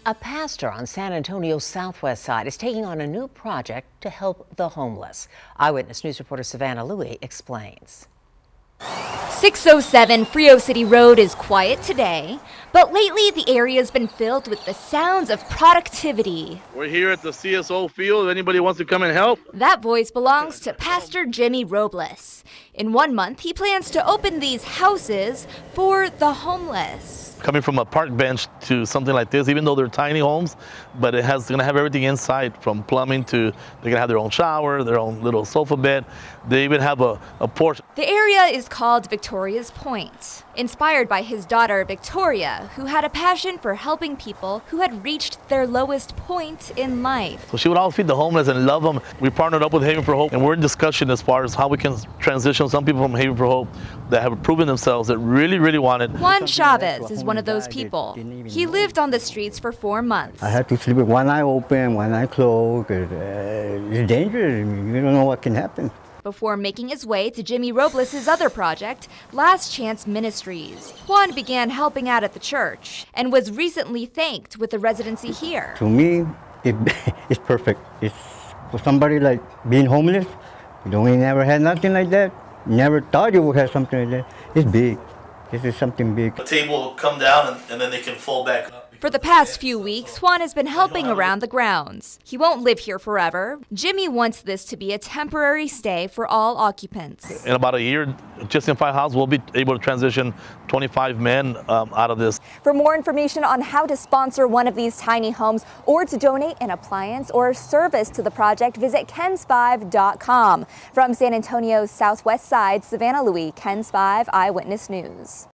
A pastor on San Antonio's southwest side is taking on a new project to help the homeless. Eyewitness News reporter Savannah Louie explains. 607 Frio City Road is quiet today, but lately the area's been filled with the sounds of productivity. We're here at the CSO field. If anybody wants to come and help. That voice belongs to Pastor Jimmy Robles. In 1 month, he plans to open these houses for the homeless. Coming from a park bench to something like this, even though they're tiny homes, but it's gonna have everything inside, from plumbing to they're gonna have their own shower, their own little sofa bed. They even have a porch. The area is called Victoria's Point, inspired by his daughter Victoria, who had a passion for helping people who had reached their lowest point in life. So she would always feed the homeless and love them. We partnered up with Haven for Hope, and we're in discussion as far as how we can transition some people from Haven for Hope that have proven themselves, that really want it. Juan Chavez is one of those people. He lived on the streets for 4 months. I had to sleep with one eye open, one eye closed. It's dangerous. You don't know what can happen. Before making his way to Jimmy Robles' other project, Last Chance Ministries, Juan began helping out at the church and was recently thanked with a residency here. To me, it's perfect. It's for somebody like being homeless. You never had nothing like that. Never thought you would have something like that. It's big. This is something big. The table will come down and then they can fold back up. For the past few weeks, Juan has been helping around the grounds. He won't live here forever. Jimmy wants this to be a temporary stay for all occupants. In about a year, just in 5 houses, we'll be able to transition 25 men out of this. For more information on how to sponsor one of these tiny homes or to donate an appliance or service to the project, visit KENS5.com. From San Antonio's southwest side, Savannah Louie, KENS 5 Eyewitness News.